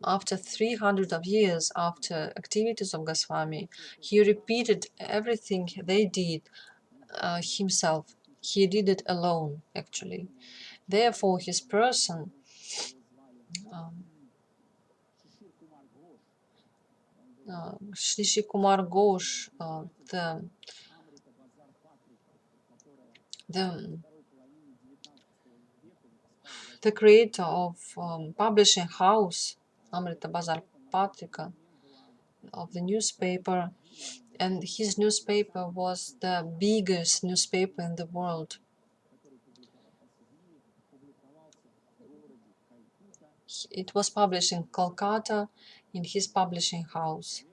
after 300 of years after activities of Goswami, he repeated everything they did himself. He did it alone, actually. Therefore, his person Shri Kumar Ghosh, the creator of publishing house Amrita Bazar Patrika, of the newspaper, and his newspaper was the biggest newspaper in the world. It was published in Kolkata in his publishing house.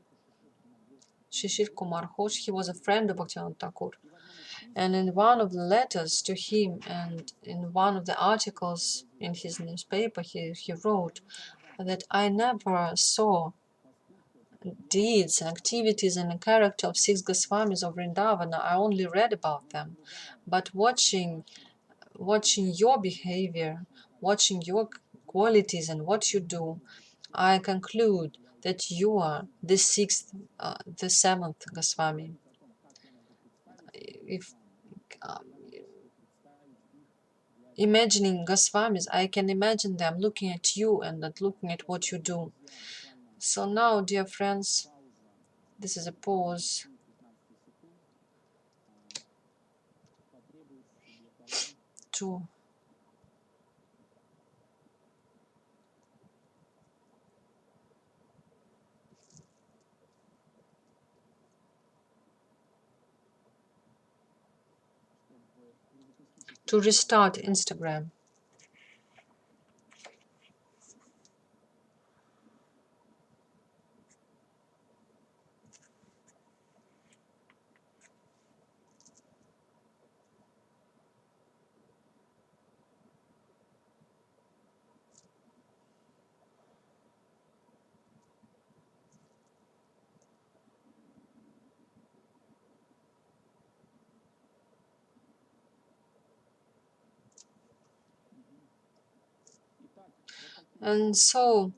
Shishir Kumar Ghosh, he was a friend of Bhaktivinoda Thakur. And in one of the letters to him and in one of the articles in his newspaper, he wrote that I never saw deeds and activities and the character of six Goswamis of Vrindavana. I only read about them. But watching your behavior, watching your qualities and what you do, I conclude that you are the seventh Goswami. If imagining Goswamis, I can imagine them looking at you and not looking at what you do. So now, dear friends, this is a pause. To restart Instagram. And so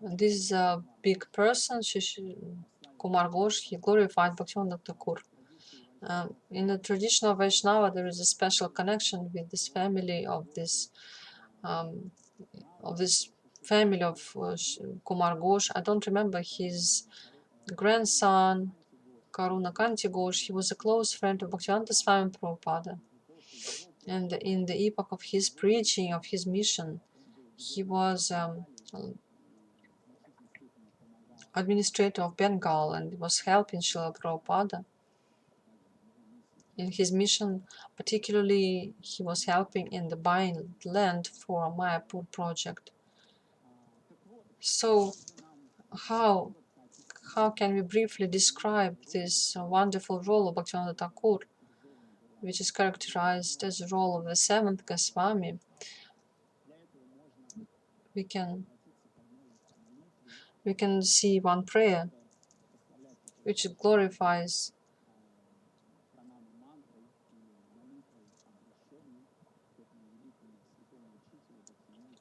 this big person, Kumar Ghosh, he glorified Bhaktivinoda Thakur. In the tradition of Vaishnava, there is a special connection with this family of this family of Kumar Ghosh. I don't remember his grandson, Karuna Kanti Ghosh. He was a close friend of Bhaktivedanta Swami Prabhupada. And in the epoch of his preaching, of his mission, he was administrator of Bengal and was helping Srila Prabhupada in his mission. Particularly, he was helping in the buying land for Mayapur project. So, how can we briefly describe this wonderful role of Bhaktivinoda Thakur, which is characterized as the role of the seventh Goswami? We can see one prayer which glorifies,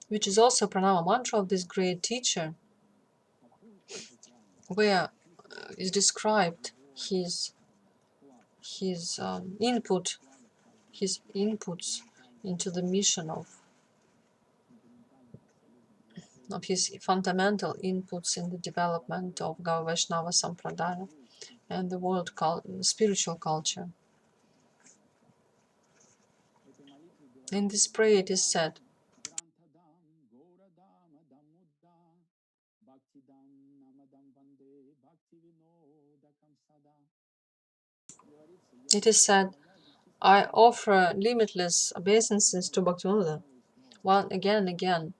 which is also pranama mantra of this great teacher, where is described his inputs into the mission of his fundamental inputs in the development of Gau Vaishnava Sampradaya and the world spiritual culture. In this prayer it is said, I offer limitless obeisances to Bhaktivinoda. Again and again,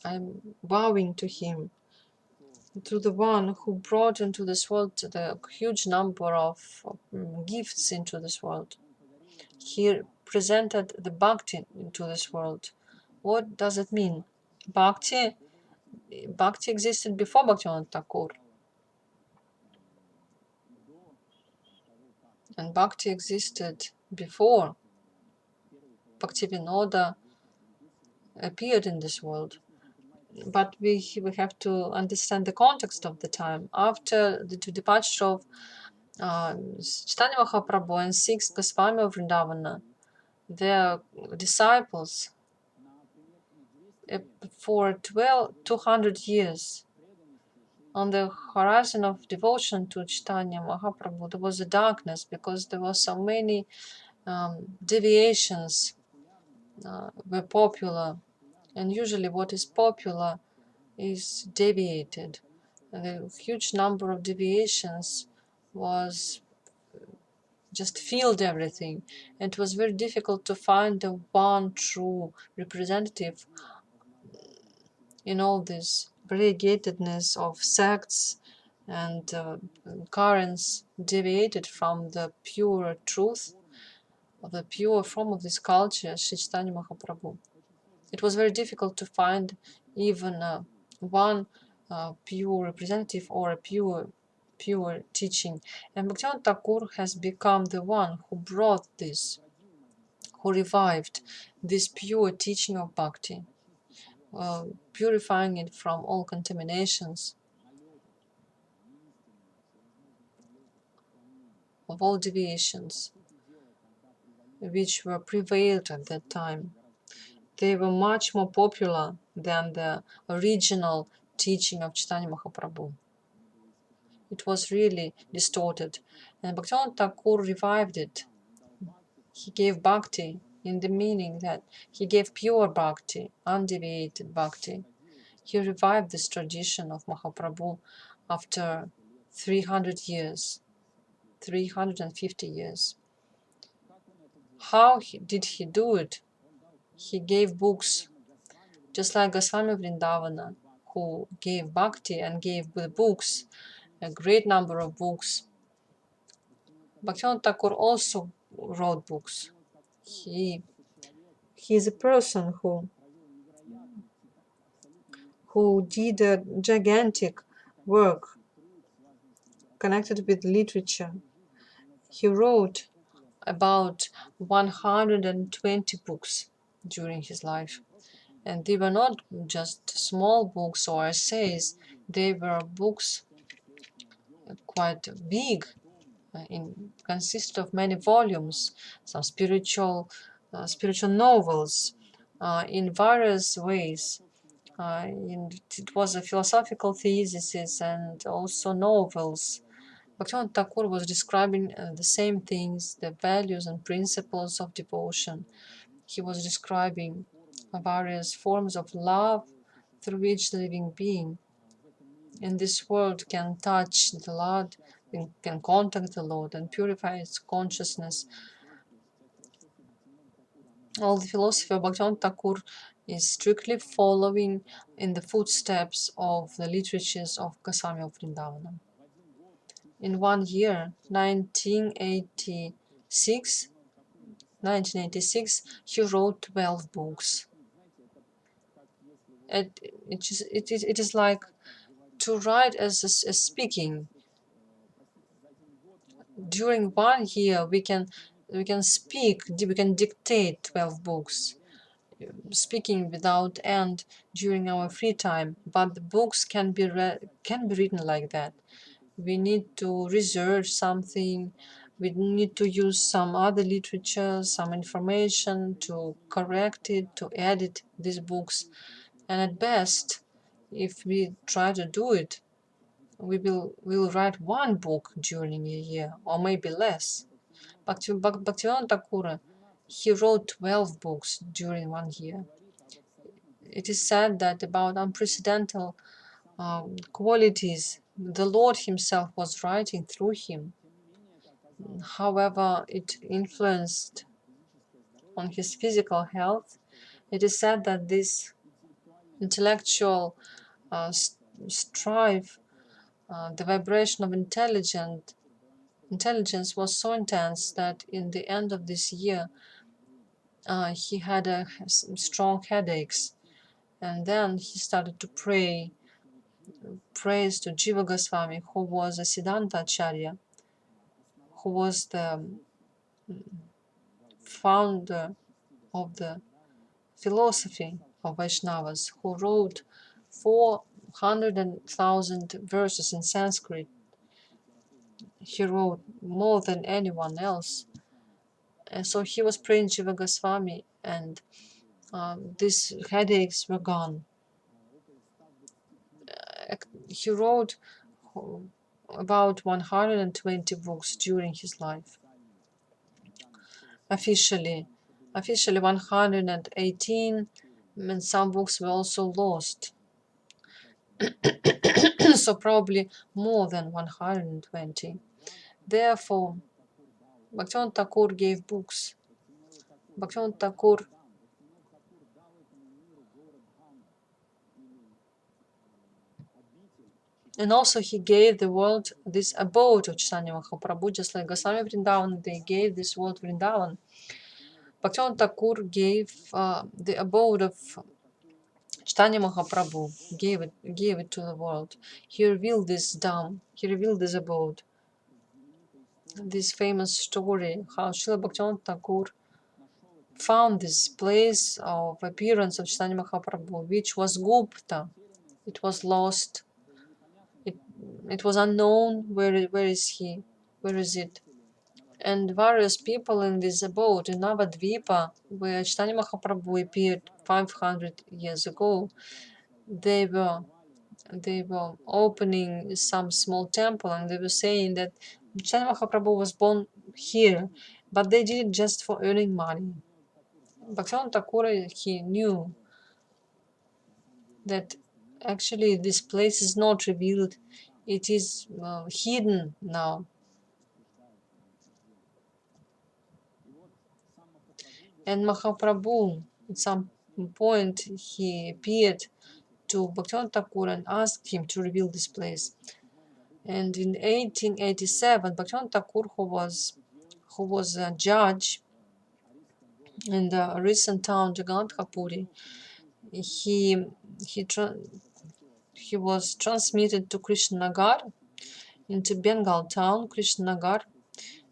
I'm bowing to him, to the one who brought into this world the huge number of gifts into this world. He presented the bhakti into this world. What does it mean? Bhakti existed before Bhaktivinoda Thakur. And bhakti existed before Bhaktivinoda appeared in this world. But we have to understand the context of the time. After the departure of Chaitanya Mahaprabhu and six Goswami of Vrindavana, their disciples, for 200 years, on the horizon of devotion to Chaitanya Mahaprabhu, there was a darkness because there were so many deviations were popular. And usually what is popular is deviated. And a huge number of deviations was just filled everything. And it was very difficult to find the one true representative in all this variegatedness of sects and currents deviated from the pure truth, of the pure form of this culture, Sri Chaitanya Mahaprabhu. It was very difficult to find even one pure representative or a pure teaching. And Bhaktivinoda Thakur has become the one who brought this, who revived this pure teaching of bhakti, purifying it from all contaminations, of all deviations, which were prevailed at that time. They were much more popular than the original teaching of Chaitanya Mahaprabhu. It was really distorted. And Bhaktivinoda Thakur revived it. He gave bhakti in the meaning that he gave pure bhakti, undeviated bhakti. He revived this tradition of Mahaprabhu after 300 years, 350 years. How did he do it? He gave books, just like Goswami Vrindavana, who gave bhakti and gave the books, a great number of books. Bhaktivinoda Thakur also wrote books. He is a person who did a gigantic work connected with literature. He wrote about 120 books during his life. And they were not just small books or essays, they were books quite big, consisted of many volumes, some spiritual novels in various ways. It was a philosophical thesis and also novels. Bhaktivinoda Thakur was describing the same things, the values and principles of devotion. He was describing various forms of love through which the living being in this world can touch the Lord, can contact the Lord and purify its consciousness. All the philosophy of Bhaktivinoda Thakur is strictly following in the footsteps of the literatures of Goswami of Vrindavana. In 1 year, 1986, he wrote 12 books. It is like to write as speaking. During 1 year, we can speak, we can dictate 12 books, speaking without end during our free time. But the books can be written like that. We need to research something. We need to use some other literature, some information to correct it, to edit these books. And at best, if we try to do it, we will write 1 book during a year, or maybe less. Bhaktivinoda Thakur, he wrote 12 books during 1 year. It is said that about unprecedented qualities the Lord himself was writing through him. However, it influenced on his physical health. It is said that this intellectual strife, the vibration of intelligence was so intense that in the end of this year, he had strong headaches. And then he started to pray, praise to Jiva Goswami, who was a Siddhanta Acharya, who was the founder of the philosophy of Vaishnavas, who wrote 400,000 verses in Sanskrit. He wrote more than anyone else. And so he was praying Jiva Goswami, and these headaches were gone. He wrote about 120 books during his life. Officially 118, and some books were also lost. So probably more than 120. Therefore, Bhaktivinoda Thakur gave books. Bhaktivinoda Thakur and also he gave the world this abode of Chaitanya Mahaprabhu, just like Goswami Vrindavan, they gave this world Vrindavan. Bhaktivinoda Thakur gave the abode of Chaitanya Mahaprabhu, gave it to the world. He revealed this Dham, he revealed this abode. This famous story, how Srila Bhaktivinoda Thakur found this place of appearance of Chaitanya Mahaprabhu, which was Gupta. It was lost. It was unknown. Where is he? Where is it? And various people in this abode in Navadvipa, where Chaitanya Mahaprabhu appeared 500 years ago, they were opening some small temple, and they were saying that Chaitanya Mahaprabhu was born here, but they did it just for earning money. Bhaktivinoda Thakur, he knew that actually this place is not revealed, it is hidden now. And Mahaprabhu, at some point, he appeared to Bhaktivinoda Thakur and asked him to reveal this place. And in 1887, Bhaktivinoda Thakur, who was a judge in the recent town Jagannath Puri, he was transmitted to Krishnanagar, into Bengal town, Krishnanagar,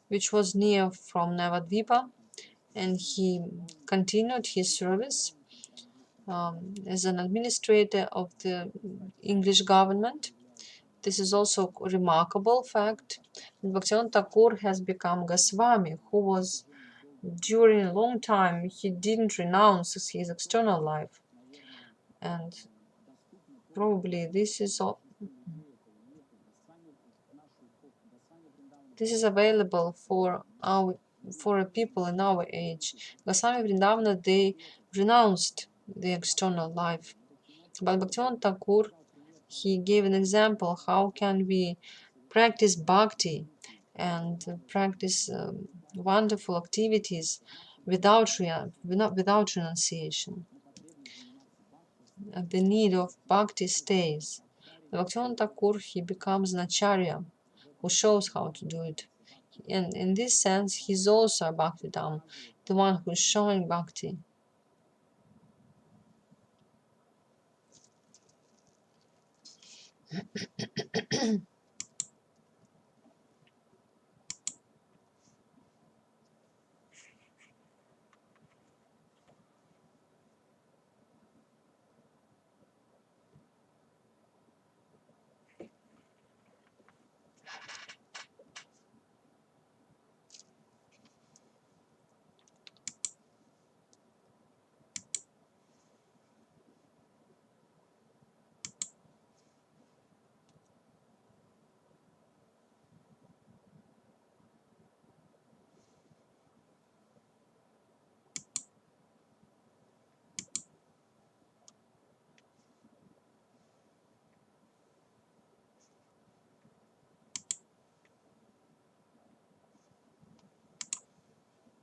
which was near from Navadvipa, and he continued his service as an administrator of the English government. This is also a remarkable fact. Bhaktivinoda Thakur has become Goswami, who was, during a long time, he didn't renounce his external life. And probably this is available for people in our age. Goswami Vrindavana, they renounced the external life. But Bhaktivinoda Thakur, he gave an example how can we practice bhakti and practice wonderful activities without renunciation. The need of bhakti stays. Bhaktivinoda Thakur, he becomes an acharya who shows how to do it. And in this sense, he's also a Bhakti-dham, the one who's showing bhakti.